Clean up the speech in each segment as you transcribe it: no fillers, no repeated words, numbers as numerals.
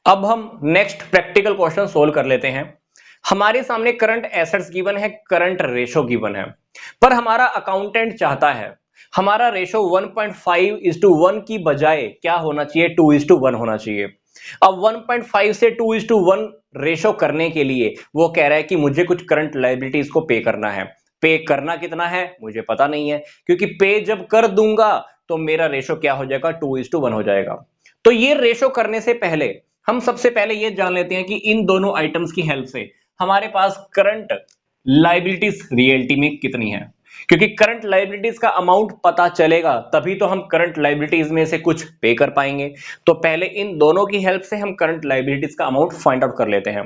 अब हम next practical question solve कर लेते हैं। हमारे सामने करंट एसेट्स गिवन है, करंट रेशो गिवन है, पर हमारा अकाउंटेंट चाहता है हमारा रेशो 1.5:1 की बजाय क्या होना चाहिए, 2:1 होना चाहिए। अब 1.5 से 2:1 रेशो करने के लिए वो कह रहा है कि मुझे कुछ करंट लायबिलिटीज को पे करना है। पे करना कितना है मुझे पता नहीं है, क्योंकि पे जब कर दूंगा तो मेरा रेशो क्या हो जाएगा, 2:1 हो जाएगा। तो ये रेशो करने से पहले हम सबसे पहले ये जान लेते हैं कि इन दोनों आइटम्स की हेल्प से हमारे पास करंट लायबिलिटीज रियलिटी में कितनी है, क्योंकि करंट लायबिलिटीज का अमाउंट पता चलेगा तभी तो हम करंट लायबिलिटीज में से कुछ पे कर पाएंगे। तो पहले इन दोनों की हेल्प से हम करंट लायबिलिटीज का अमाउंट फाइंड आउट कर लेते हैं।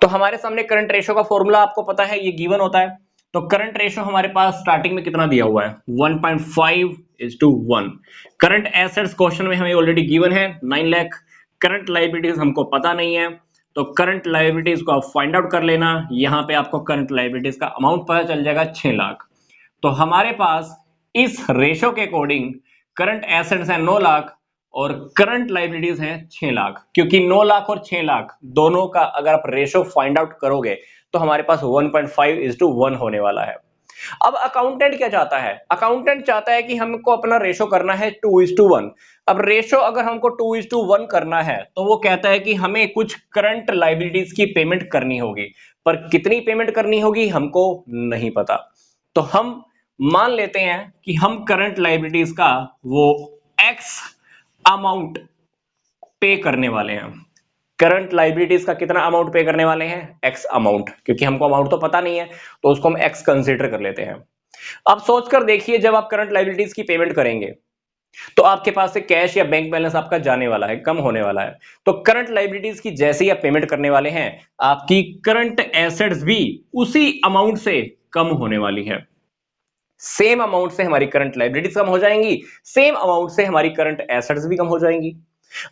तो हमारे सामने करंट रेशो का फॉर्मूला आपको पता है, ये गिवन होता है। तो करंट रेशो हमारे पास स्टार्टिंग में कितना दिया हुआ है, 1.5:1। करंट एसेट्स क्वेश्चन में हमें ऑलरेडी गिवन है 9 लाख। करंट लायबिलिटीज हमको पता नहीं है, तो करंट लायबिलिटीज को आप फाइंड आउट कर लेना। यहां पे आपको करंट लायबिलिटीज का अमाउंट पता चल जाएगा 6 लाख। तो हमारे पास इस रेशो के अकॉर्डिंग करंट एसेट्स है 9 लाख और करंट लायबिलिटीज है 6 लाख, क्योंकि 9 लाख और 6 लाख दोनों का अगर आप रेशो फाइंड आउट करोगे तो हमारे पास 1.5:1 होने वाला है। अब अकाउंटेंट क्या चाहता है, अकाउंटेंट चाहता है कि हमको अपना रेशो करना है 2:1। अब रेशो अगर हमको 2:1 करना है तो वो कहता है कि हमें कुछ करंट लायबिलिटीज की पेमेंट करनी होगी, पर कितनी पेमेंट करनी होगी हमको नहीं पता। तो हम मान लेते हैं कि हम करंट लायबिलिटीज का वो एक्स अमाउंट पे करने वाले हैं। करंट लायबिलिटीज का कितना अमाउंट पे करने वाले हैं, एक्स अमाउंट, क्योंकि हमको अमाउंट तो पता नहीं है तो उसको हम एक्स कंसीडर कर लेते हैं। अब सोचकर देखिए, जब आप करंट लायबिलिटीज की पेमेंट करेंगे तो आपके पास से कैश या बैंक बैलेंस आपका जाने वाला है, कम होने वाला है। तो करंट लायबिलिटीज की जैसे ही आप पेमेंट करने वाले हैं, आपकी करंट एसेट्स भी उसी अमाउंट से कम होने वाली है। सेम अमाउंट से हमारी करंट लायबिलिटीज कम हो जाएंगी, सेम अमाउंट से हमारी करंट एसेट्स भी कम हो जाएंगी।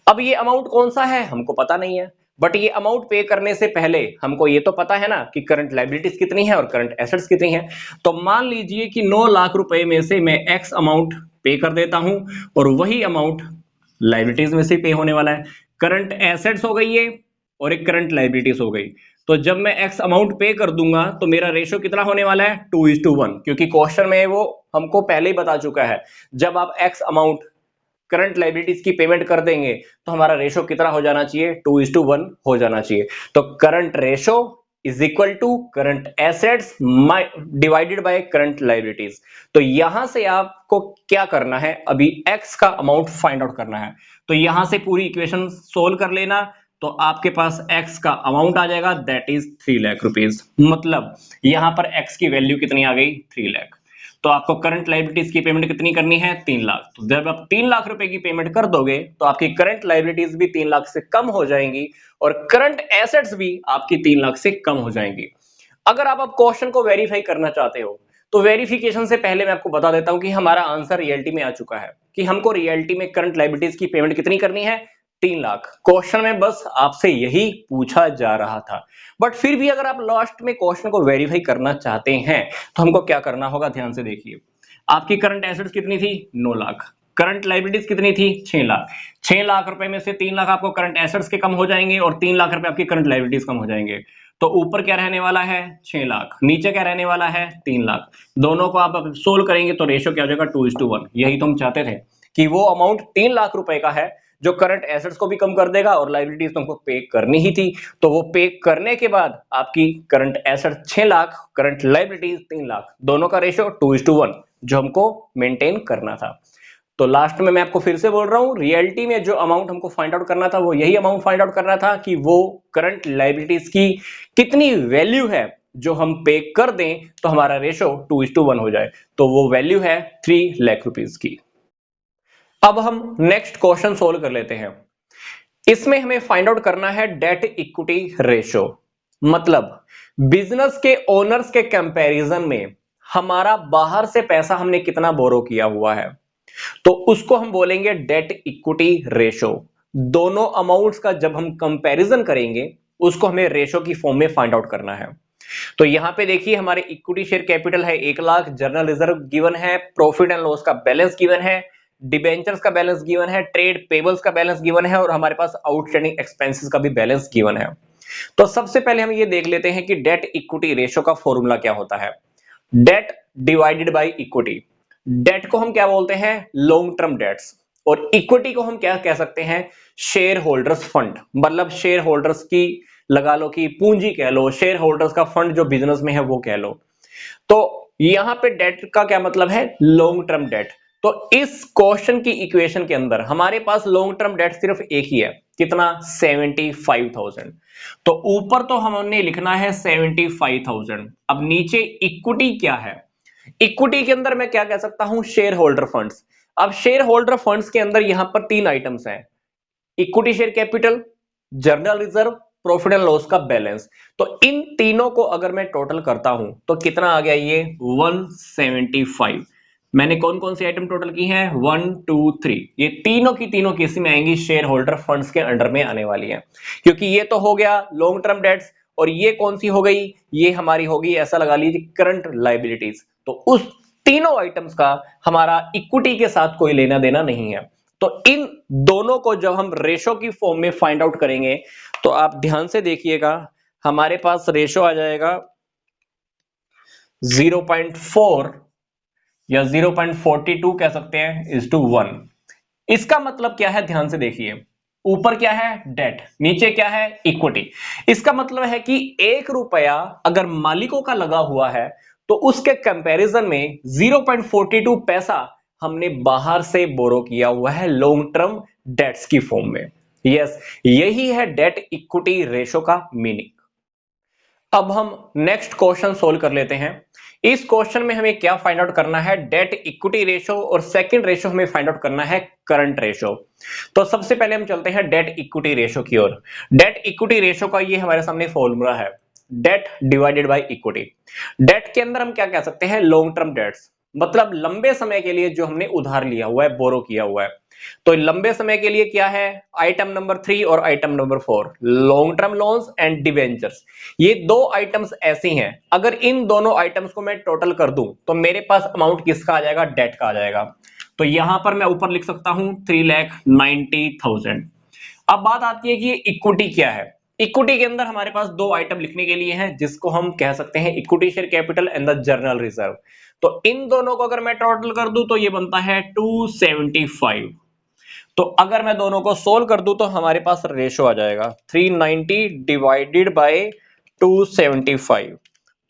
अब ये अमाउंट कौन सा है हमको पता नहीं है, बट ये अमाउंट पे करने से पहले हमको ये तो पता है ना कि करंट लायबिलिटीज कितनी है और करंट एसेट्स कितनी है। तो मान लीजिए कि 9 लाख रुपए में से मैं एक्स अमाउंट पे कर देता हूं और वही अमाउंट लायबिलिटीज में से पे होने वाला है। करंट एसेट्स हो गई है और एक करंट लायबिलिटीज हो गई। तो जब मैं एक्स अमाउंट पे कर दूंगा तो मेरा रेशो कितना होने वाला है, 2:1, क्योंकि क्वेश्चन में वो हमको पहले ही बता चुका है। जब आप एक्स अमाउंट करंट लायबिलिटीज की पेमेंट कर देंगे तो हमारा रेशो कितना हो जाना चाहिए, 2:1 हो जाना चाहिए। तो current ratio is equal to current assets divided by current liabilities. तो यहां से आपको क्या करना है, अभी एक्स का अमाउंट फाइंड आउट करना है। तो यहां से पूरी इक्वेशन सोल्व कर लेना, तो आपके पास एक्स का अमाउंट आ जाएगा, दैट इज 3 लाख रुपीज। मतलब यहां पर एक्स की वैल्यू कितनी आ गई, 3 लाख। तो आपको करंट लायबिलिटीज की पेमेंट कितनी करनी है, 3 लाख। तो जब आप 3 लाख रुपए की पेमेंट कर दोगे तो आपकी करंट लायबिलिटीज भी 3 लाख से कम हो जाएंगी और करंट एसेट्स भी आपकी 3 लाख से कम हो जाएंगी। अगर आप अब क्वेश्चन को वेरीफाई करना चाहते हो तो वेरिफिकेशन से पहले मैं आपको बता देता हूं कि हमारा आंसर रियलिटी में आ चुका है कि हमको रियलिटी में करंट लायबिलिटीज की पेमेंट कितनी करनी है, 3 लाख। क्वेश्चन में बस आपसे यही पूछा जा रहा था, बट फिर भी अगर आप लास्ट में क्वेश्चन को वेरीफाई करना चाहते हैं तो हमको क्या करना होगा, ध्यान से देखिए। आपकी करंट एसेट्स कितनी थी, 9 लाख। करंट लायबिलिटीज कितनी थी, 6 लाख। 6 लाख रुपए में से 3 लाख आपको करंट एसेट्स के कम हो जाएंगे और 3 लाख रुपए आपकी करंट लायबिलिटीज कम हो जाएंगे। तो ऊपर क्या रहने वाला है, 6 लाख, नीचे क्या रहने वाला है, 3 लाख। दोनों को आप सोल्व करेंगे तो रेशियो क्या हो जाएगा, 2:1। यही तो हम चाहते थे कि वो अमाउंट 3 लाख रुपए का है जो करंट एसेट्स को भी कम कर देगा और लायबिलिटीज तुमको पे करनी ही थी। तो वो पे करने के बाद आपकी current asset 6 lakh, current liabilities 3 lakh, दोनों का रेशियो 2:1 जो हमको मेंटेन करना था। तो लास्ट में मैं आपको फिर से बोल रहा हूं, रियलिटी में जो अमाउंट हमको फाइंड आउट करना था वो यही अमाउंट फाइंड आउट करना था कि वो करंट लायबिलिटीज की कितनी वैल्यू है जो हम पे कर दें तो हमारा रेशो 2:1 हो जाए। तो वो वैल्यू है 3 लाख रुपीज की। अब हम नेक्स्ट क्वेश्चन सोल्व कर लेते हैं। इसमें हमें फाइंड आउट करना है डेट इक्विटी रेशो, मतलब बिजनेस के ओनर्स के कंपैरिजन में हमारा बाहर से पैसा हमने कितना बोरो किया हुआ है, तो उसको हम बोलेंगे डेट इक्विटी रेशो। दोनों अमाउंट्स का जब हम कंपैरिजन करेंगे उसको हमें रेशो की फॉर्म में फाइंड आउट करना है। तो यहां पे देखिए हमारे इक्विटी शेयर कैपिटल है 1 लाख, जर्नल रिजर्व गिवन है, प्रॉफिट एंड लॉस का बैलेंस गिवन है, डिबेंचर्स का बैलेंस गिवन है, ट्रेड पेबल्स का बैलेंस गिवन है और हमारे पास आउटस्टैंडिंग एक्सपेंसेस का भी बैलेंस गिवन है। तो सबसे पहले हम ये देख लेते हैं कि डेट इक्विटी रेशियो का फॉर्मूला क्या होता है। Debt divided by equity. Debt को हम क्या बोलते हैं, लॉन्ग टर्म डेट्स, और इक्विटी को हम क्या कह सकते हैं, शेयर होल्डर्स फंड, मतलब शेयर होल्डर्स की लगा लो कि पूंजी कह लो, शेयर होल्डर्स का फंड जो बिजनेस में है वो कह लो। तो यहां पे डेट का क्या मतलब है, लॉन्ग टर्म डेट। तो इस क्वेश्चन की इक्वेशन के अंदर हमारे पास लॉन्ग टर्म डेट सिर्फ एक ही है, कितना, 75,000। तो ऊपर तो हमने लिखना है 75,000। अब नीचे इक्विटी क्या है, इक्विटी के अंदर मैं क्या कह सकता हूं, शेयर होल्डर फंड्स। अब शेयर होल्डर फंड्स के अंदर यहां पर तीन आइटम्स हैं, equity share capital, general reserve, profit and loss का बैलेंस। तो इन तीनों को अगर मैं टोटल करता हूं तो कितना आ गया, ये 175। मैंने कौन कौन सी आइटम टोटल की हैं, 1 2 3, ये तीनों की तीनों किसी में आएंगी, शेयर होल्डर फंड्स के अंडर में आने वाली है, क्योंकि ये तो हो गया लॉन्ग टर्म डेट्स, और ये कौन सी हो गई, ये हमारी होगी, ऐसा लगा लीजिए, करंट लायबिलिटीज। तो उस तीनों आइटम्स का हमारा इक्विटी के साथ कोई लेना देना नहीं है। तो इन दोनों को जब हम रेशो की फॉर्म में फाइंड आउट करेंगे तो आप ध्यान से देखिएगा, हमारे पास रेशो आ जाएगा 0.4 या 0.42 कह सकते हैं इज टू 1। इसका मतलब क्या है, ध्यान से देखिए, ऊपर क्या है, डेट, नीचे क्या है, इक्विटी। इसका मतलब है कि 1 रुपया अगर मालिकों का लगा हुआ है तो उसके कंपैरिजन में 0.42 पैसा हमने बाहर से बोरो किया हुआ है लॉन्ग टर्म डेट्स की फॉर्म में। यस, यही है डेट इक्विटी रेशो का मीनिंग। अब हम नेक्स्ट क्वेश्चन सोल्व कर लेते हैं। इस क्वेश्चन में हमें क्या फाइंड आउट करना है, डेट इक्विटी रेशो, और सेकंड रेशो हमें फाइंड आउट करना है करंट रेशो। तो सबसे पहले हम चलते हैं डेट इक्विटी रेशो की ओर। डेट इक्विटी रेशो का ये हमारे सामने फॉर्मूला है, debt divided by equity. Debt के अंदर हम क्या कह सकते हैं, लॉन्ग टर्म डेट्स, मतलब लंबे समय के लिए जो हमने उधार लिया हुआ है, बोरो किया हुआ है। तो लंबे समय के लिए क्या है, आइटम नंबर 3 और item number 4, long term loans and debentures. ये दो आइटम्स ऐसी हैं, अगर इन दोनों आइटम्स को मैं टोटल कर दूं तो मेरे पास अमाउंट किसका आ जाएगा, डेट का आ जाएगा। तो यहां पर मैं ऊपर लिख सकता हूं 3,90,000। अब बात आती है कि इक्विटी क्या है। इक्विटी के अंदर हमारे पास दो आइटम लिखने के लिए हैं, जिसको हम कह सकते हैं equity share capital and the journal reserve. तो इन दोनों को अगर मैं टोटल कर दूं तो ये बनता है 275। तो अगर मैं दोनों को सोल्व कर दूं तो हमारे पास रेशो आ जाएगा 390 डिवाइडेड बाय 275।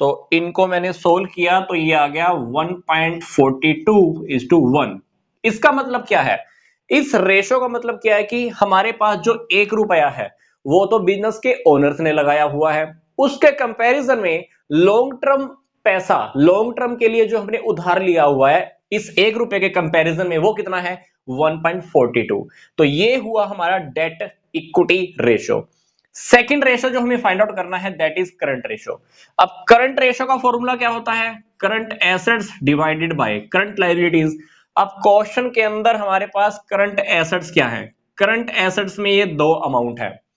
तो इनको मैंने सोल्व किया तो ये आ गया 1.42:1। इसका मतलब क्या है, इस रेशो का मतलब क्या है कि हमारे पास जो 1 रुपया है वो तो बिजनेस के ओनर्स ने लगाया हुआ है, उसके कंपैरिजन में लॉन्ग टर्म पैसा, लॉन्ग टर्म के लिए जो हमने उधार लिया हुआ है, इस 1 रुपए के कंपैरिजन में वो कितना है, 1.42। तो ये हुआ हमारा date equity ratio. Second ratio जो हमें फाइंड आउट करना है, दैट इज करंट रेशो। अब करंट रेशो का फॉर्मूला क्या होता है, current assets divided by current liabilities. अब क्वेश्चन के अंदर हमारे पास करंट एसेट्स क्या है, करंट एसेट्स में ये दो अमाउंट है,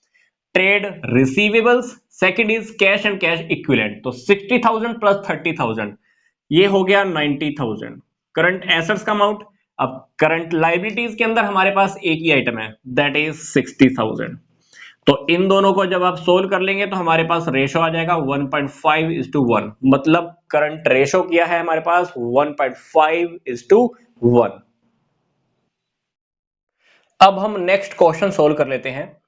trade receivables, second is cash and cash equivalent. तो 60,000 प्लस 30,000, ये हो गया 90,000 करंट एसेट्स का अमाउंट। अब करंट लायबिलिटीज के अंदर हमारे पास एक ही आइटम है, दैट इज 60,000। तो इन दोनों को जब आप सोल्व कर लेंगे तो हमारे पास रेशो आ जाएगा 1.5:1, मतलब करंट रेशो किया है हमारे पास 1.5:1। अब हम नेक्स्ट क्वेश्चन सोल्व कर लेते हैं।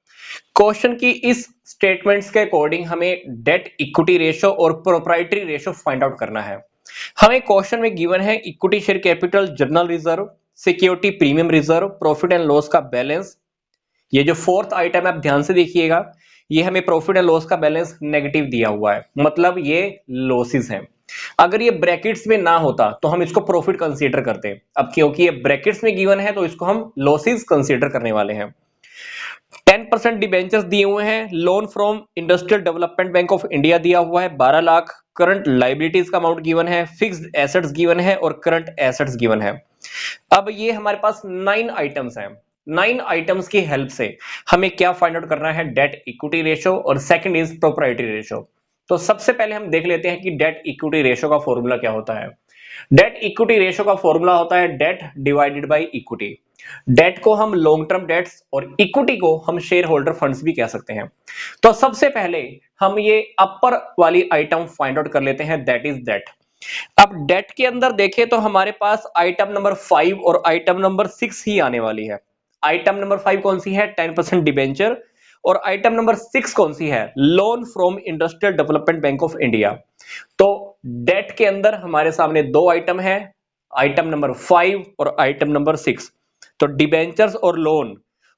क्वेश्चन की इस स्टेटमेंट्स के अकॉर्डिंग हमें डेट इक्विटी रेशो और प्रोप्राइटरी रेशो फाइंड आउट करना है। हमें क्वेश्चन में गिवन है equity share capital, general reserve, security premium reserve, profit and loss का बैलेंस। ये जो फोर्थ आइटम है आप ध्यान से देखिएगा, ये हमें प्रॉफिट एंड लॉस का बैलेंस नेगेटिव दिया हुआ है, मतलब ये लॉसेस हैं। अगर ये ब्रैकेट्स में ना होता तो हम इसको प्रॉफिट कंसीडर करते, अब क्योंकि ये ब्रैकेट्स में गिवन है तो इसको हम लॉसेस कंसीडर करने वाले हैं। 10% डिबेंचर्स दिए हुए हैं, loan from industrial development bank of India दिया हुआ है 12 लाख, करंट लायबिलिटीज का अमाउंट गिवन है, फिक्स्ड एसेट्स गिवन है और करंट एसेट्स गिवन है। अब ये हमारे पास 9 आइटम्स हैं, 9 आइटम्स की हेल्प से हमें क्या फाइंड आउट करना है, डेट इक्विटी रेशो और सेकंड इज प्रोप्राइटरी रेशो। तो सबसे पहले हम देख लेते हैं कि डेट इक्विटी रेशो का फॉर्मूला क्या होता है। डेट इक्विटी रेशियो का फॉर्मूला होता है debt divided by equity. Debt को हम लॉन्ग टर्म डेट्स और इक्विटी को हम शेयर होल्डर फंड्स भी कह सकते हैं। तो सबसे पहले हम ये अपर वाली आइटम फाइंड आउट कर लेते हैं, दैट इज डेट। अब डेट के अंदर देखें तो हमारे पास आइटम नंबर 5 और आइटम नंबर 6 ही आने वाली है। आइटम नंबर 5 कौन सी है? 10% डिबेंचर। और आइटम नंबर 6 कौन सी है? Loan from industrial development bank of India. तो डेट के अंदर हमारे सामने दो आइटम है, आइटम नंबर 5 और आइटम नंबर 6। तो डिबेंचर्स और लोन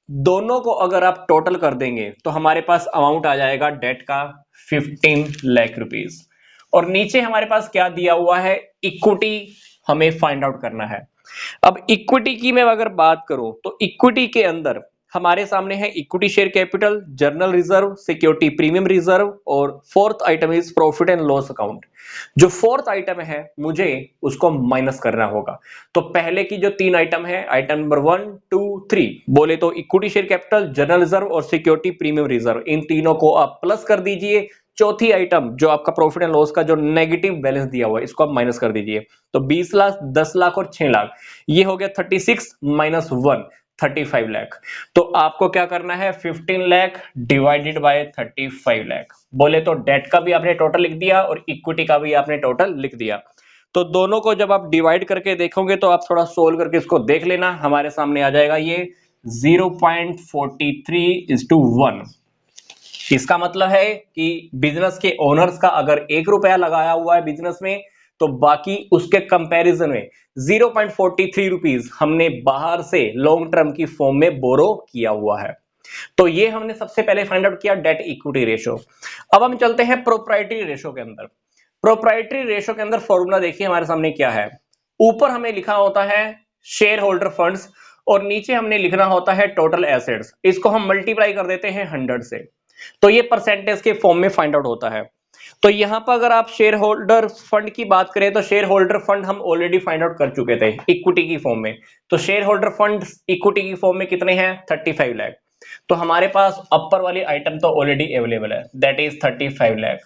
दोनों को अगर आप टोटल कर देंगे तो हमारे पास अमाउंट आ जाएगा डेट का 15 लाख रुपीस। और नीचे हमारे पास क्या दिया हुआ है? इक्विटी हमें फाइंड आउट करना है। अब इक्विटी की मैं अगर बात करूं तो इक्विटी के अंदर हमारे सामने है equity share capital, general reserve, security premium reserve और fourth item is profit and loss account. जो फोर्थ आइटम है मुझे उसको माइनस करना होगा। तो पहले की जो तीन आइटम है, आइटम नंबर 1 2 3, बोले तो equity share capital, general reserve और सिक्योरिटी प्रीमियम रिजर्व, इन तीनों को आप प्लस कर दीजिए। चौथी आइटम जो आपका प्रॉफिट एंड लॉस का जो नेगेटिव बैलेंस दिया हुआ है इसको आप माइनस कर दीजिए। तो 20 लाख, 10 लाख और 6 लाख, ये हो गया 36 माइनस 1, 35 लाख। तो आपको क्या करना है? 15 लाख डिवाइडेड बाय 35 लाख। बोले तो डेट का भी आपने टोटल लिख दिया और इक्विटी का भी आपने टोटल लिख दिया। तो दोनों को जब आप डिवाइड करके देखोगे तो आप थोड़ा सोल्व करके इसको देख लेना, हमारे सामने आ जाएगा ये 0.43:1। इसका मतलब है कि बिजनेस के ओनर्स का अगर 1 रुपया लगाया हुआ है बिजनेस में, तो बाकी उसके कंपैरिजन में 0.43 रुपीस हमने बाहर से लॉन्ग टर्म की फॉर्म में बोरो किया हुआ है। तो ये हमने सबसे पहले फाइंड आउट किया डेट इक्विटी रेशो। अब हम चलते हैं प्रोप्राइटरी रेशो के अंदर। प्रोप्राइटरी रेशो के अंदर फॉर्मूला देखिए हमारे सामने क्या है। ऊपर हमें लिखा होता है शेयर होल्डर फंड्स और नीचे हमने लिखना होता है टोटल एसेट्स। इसको हम मल्टीप्लाई कर देते हैं 100 से, तो ये परसेंटेज के फॉर्म में फाइंड आउट होता है। तो यहां पर अगर आप शेयर होल्डर फंड की बात करें तो शेयर होल्डर फंड हम ऑलरेडी फाइंड आउट कर चुके थे इक्विटी की फॉर्म में। तो शेयर होल्डर फंड इक्विटी की फॉर्म में कितने हैं? 35 लाख। तो हमारे पास अपर वाली आइटम तो ऑलरेडी अवेलेबल है, दैट इज 35 लाख।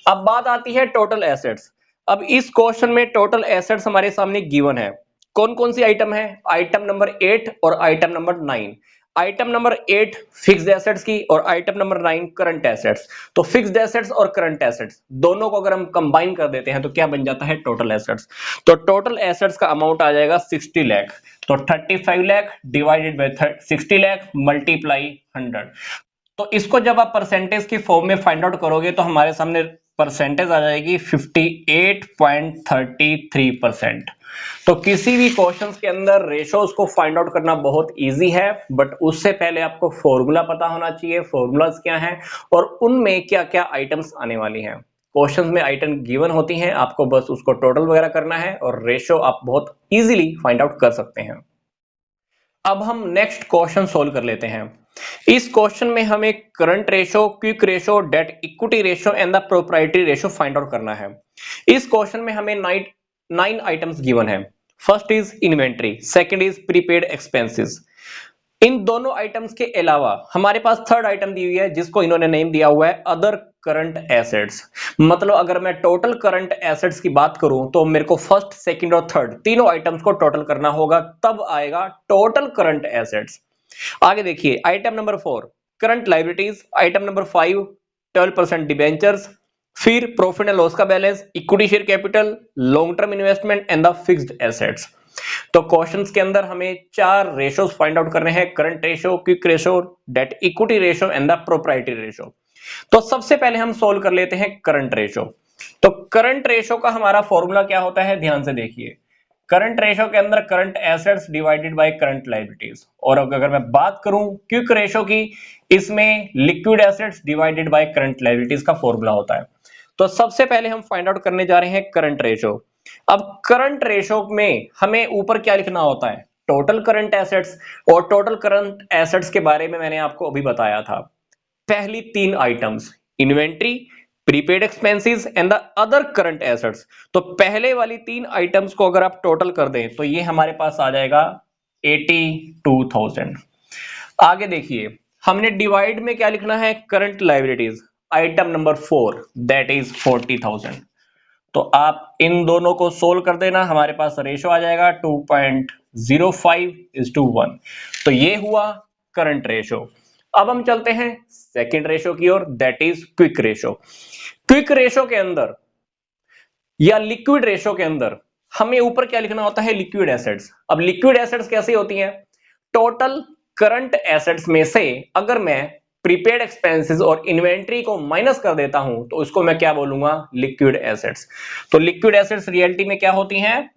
अब बात आती है टोटल एसेट्स। अब इस क्वेश्चन में टोटल एसेट्स हमारे सामने गिवन है। कौन कौन सी आइटम है? आइटम नंबर 8 और item number 9। Item number 8 fixed assets की और आइटम नंबर 9 करंट एसेट्स। तो फिक्स्ड एसेट्स और करंट एसेट्स दोनों को अगर हम कंबाइन कर देते हैं तो क्या बन जाता है? Total assets. तो टोटल एसेट्स का अमाउंट आ जाएगा 60 लाख। तो 35 lakh divided by 60 lakh multiply 100। तो इसको जब आप परसेंटेज की फॉर्म में फाइंड आउट करोगे तो हमारे सामने परसेंटेज आ जाएगी 58.33%। तो किसी भी क्वेश्चंस के अंदर रेशोज को फाइंड आउट करना बहुत इजी है, बट उससे पहले आपको फॉर्मूला पता होना चाहिए, फॉर्मूलाज क्या हैं और उनमें क्या क्या आइटम्स आने वाली हैं। क्वेश्चंस में आइटम गिवन होती हैं, आपको बस उसको टोटल वगैरह करना है और रेशो आप बहुत इजीली फाइंड आउट कर सकते हैं। अब हम नेक्स्ट क्वेश्चन सोल्व कर लेते हैं। इस क्वेश्चन में हमें current ratio, quick ratio, debt equity ratio and the proprietary ratio find out करना है। इस क्वेश्चन में हमें 9 आइटम्स गिवन है। First is inventory, second is prepaid expenses. इन दोनों आइटम्स के अलावा हमारे पास थर्ड आइटम दी हुई है जिसको इन्होंने नेम दिया हुआ है अदर करंट एसेट्स। मतलब अगर मैं टोटल करंट एसेट्स की बात करूं तो मेरे को फर्स्ट, सेकंड और थर्ड तीनों आइटम्स को टोटल करना होगा, तब आएगा टोटल करंट एसेट्स। आगे देखिए item number 4 current liabilities, item number 5 12% debentures, फिर प्रॉफिट एंड लॉस का balance, equity share capital, long term investment and the fixed assets. तो क्वेश्चंस के अंदर हमें 4 रेशोज फाइंड आउट करने हैं, current ratio, quick ratio, debt equity ratio and the proprietary ratio. तो सबसे पहले हम सोल्व कर लेते हैं करंट रेशो। तो करंट रेशो का हमारा फॉर्मूला क्या होता है, ध्यान से देखिए। करंट रेशो के अंदर current assets divided by current liabilities, और अगर मैं बात करूं क्विक रेशो की, इसमें liquid assets divided by current liabilities का फॉर्मूला होता है। तो सबसे पहले हम फाइंड आउट करने जा रहे हैं करंट रेशो। अब करंट रेशो में हमें ऊपर क्या लिखना होता है? Total current assets. और टोटल करंट एसेट्स के बारे में मैंने आपको अभी बताया था। पहली 3 items inventory, prepaid expenses and the other current assets. तो पहले वाली 3 आइटम्स को अगर आप टोटल कर दें तो ये हमारे पास आ जाएगा 82,000। आगे देखिए हमने डिवाइड में क्या लिखना है? Current liabilities, item number 4 that is 40,000। तो आप इन दोनों को सोल्व कर देना, हमारे पास रेशो आ जाएगा 2.05:1। तो ये हुआ करंट रेशो। अब हम चलते हैं सेकंड रेशो की ओर, that is quick ratio. Quick ratio के अंदर या लिक्विड रेशो के अंदर हमें ऊपर क्या लिखना होता है, लिक्विड एसेट्स। अब लिक्विड एसेट्स कैसे होती हैं, टोटल करंट एसेट्स में से अगर मैं प्रीपेड एक्सपेंसेस और इन्वेंट्री को माइनस कर देता हूं तो उसको मैं क्या बोलूंगा, लिक्विड एसेट्स। तो लिक्विड एसेट्स रियलिटी में क्या होती हैं,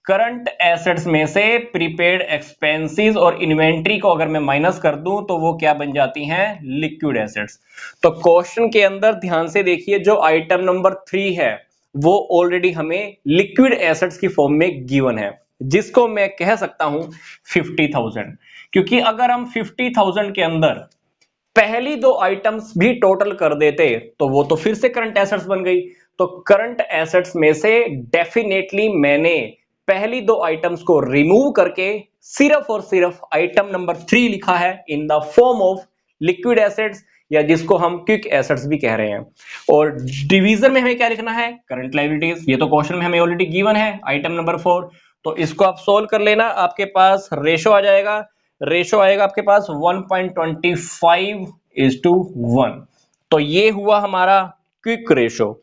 करंट एसेट्स में से प्रीपेड एक्सपेंसेस और इन्वेंट्री को अगर मैं माइनस कर दूं तो वो क्या बन जाती हैं, लिक्विड एसेट्स। तो क्वेश्चन के अंदर ध्यान से देखिए, जो आइटम नंबर 3 है वो ऑलरेडी हमें लिक्विड एसेट्स की फॉर्म में गिवन है, जिसको मैं कह सकता हूं 50,000। क्योंकि अगर हम 50,000 के अंदर पहली दो आइटम्स भी टोटल कर देते तो वो तो फिर से करंट एसेट्स बन गई। तो करंट एसेट्स में से डेफिनेटली मैंने पहली दो आइटम्स को रिमूव करके सिर्फ और सिर्फ आइटम नंबर 3 लिखा है इन the form of liquid assets, या जिसको हम क्विक एसेट्स भी कह रहे हैं। और डिवीजन में हमें क्या लिखना है, करंट लायबिलिटीज। ये तो क्वेश्चन में हमें ऑलरेडी गिवन है आइटम नंबर 4। तो इसको आप सोल्व कर लेना, आपके पास रेशो आ जाएगा, रेशो आएगा आपके पास 1.25:1। तो ये हुआ हमारा क्विक रेशो।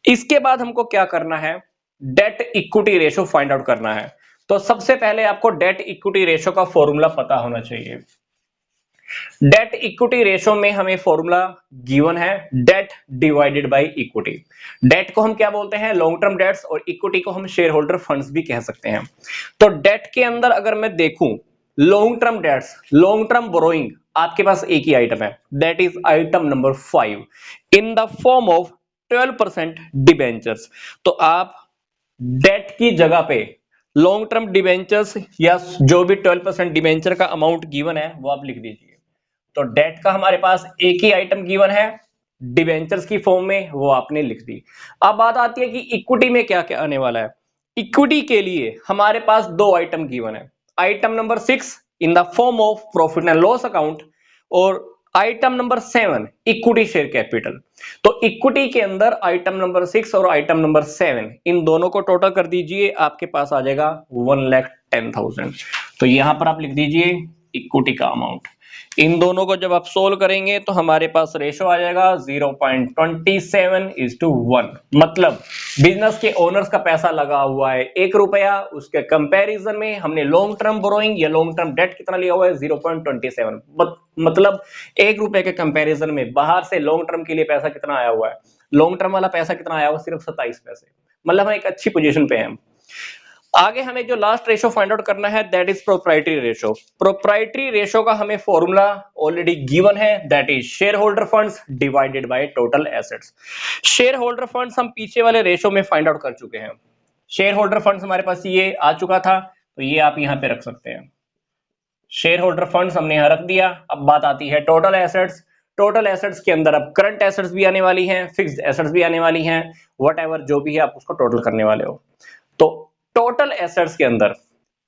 इसके बाद हमको क्या करना है, debt equity ratio find out करना है। तो सबसे पहले आपको डेट इक्विटी रेशो का फॉर्मूला पता होना चाहिए। डेट इक्विटी रेशो में हमें फॉर्मूला गिवन है, debt divided by equity. Debt को हम क्या बोलते हैं, लॉन्ग टर्म डेट्स, और इक्विटी को हम शेयर होल्डर फंड्स भी कह सकते हैं। तो डेट के अंदर अगर मैं देखूं, long term dates, long term borrowing, आपके पास एक ही आइटम है, that is item number 5 in the form of 12% debentures. तो आप डेट की जगह पे लॉन्ग टर्म डिबेंचर्स या जो भी 12% डिबेंचर का अमाउंट गिवन है वो आप लिख दीजिए। तो डेट का हमारे पास एक ही आइटम गिवन है डिबेंचर्स की फॉर्म में, वो आपने लिख दी। अब बात आती है कि इक्विटी में क्या क्या आने वाला है। इक्विटी के लिए हमारे पास दो आइटम गिवन है, item number 6 in the form of profit and loss account, और item number 7 equity share capital. तो इक्विटी के अंदर आइटम नंबर 6 और आइटम नंबर 7 इन दोनों को टोटल कर दीजिए, आपके पास आ जाएगा 1,10,000। तो यहां पर आप लिख दीजिए इक्विटी का अमाउंट। इन दोनों को जब आप सोल्व करेंगे तो हमारे पास रेशो आ जाएगा 0.27:1। मतलब बिजनेस के ओनर्स का पैसा लगा हुआ है 1 रुपया, उसके कंपैरिजन में हमने लॉन्ग टर्म बोरोइंग या लॉन्ग टर्म डेट कितना लिया हुआ है, 0.27। मतलब 1 रुपए के कंपैरिजन में बाहर से लॉन्ग टर्म के लिए पैसा कितना आया हुआ है, लॉन्ग टर्म वाला पैसा कितना आया हुआ है, सिर्फ 27 पैसे। मतलब हम एक अच्छी पोजीशन पे हैं। आगे हमें जो लास्ट रेशो फाइंड आउट करना है, that is proprietary ratio. Proprietary ratio का हमें फॉर्मूला ऑलरेडी गिवन है, that is share holder funds divided by total assets. Share holder funds हम पीछे वाले रेशो में फाइंड आउट कर चुके हैं। शेयर होल्डर फंड्स हमारे पास ये आ चुका था, तो ये आप यहां पे रख सकते हैं। शेयर होल्डर फंड्स हमने यहां रख दिया। अब बात आती है टोटल एसेट्स। टोटल एसेट्स के अंदर अब करंट एसेट्स भी आने वाली हैं, फिक्स्ड एसेट्स भी आने वाली हैं, व्हाटएवर जो भी है आप उसको टोटल करने वाले हो। तो टोटल एसेट्स के अंदर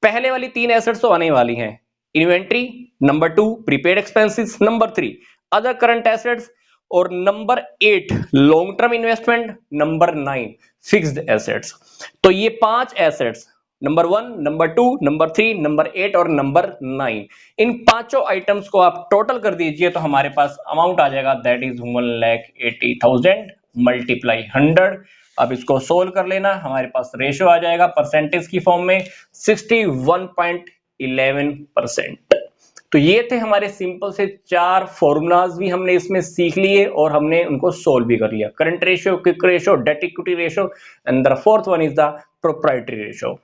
पहले वाली 3 एसेट्स तो आने वाली हैं, inventory, number 2 prepaid expenses, number 3 other current assets, और number 8 long term investment, number 9 fixed assets. तो ये 5 assets, number 1, number 2, number 3, number 8 और नंबर 9, इन पांचों आइटम्स को आप टोटल कर दीजिए तो हमारे पास अमाउंट आ जाएगा, दैट इज 1,80,000 मल्टीप्लाई 100। अब इसको सोल्व कर लेना, हमारे पास रेशो आ जाएगा परसेंटेज की फॉर्म में 61.11%। तो ये थे हमारे सिंपल से 4 फॉर्मूलाज, भी हमने इसमें सीख लिए और हमने उनको सोल्व भी कर लिया। Current ratio, quick ratio, date equity ratio, and the fourth one is the proprietary ratio.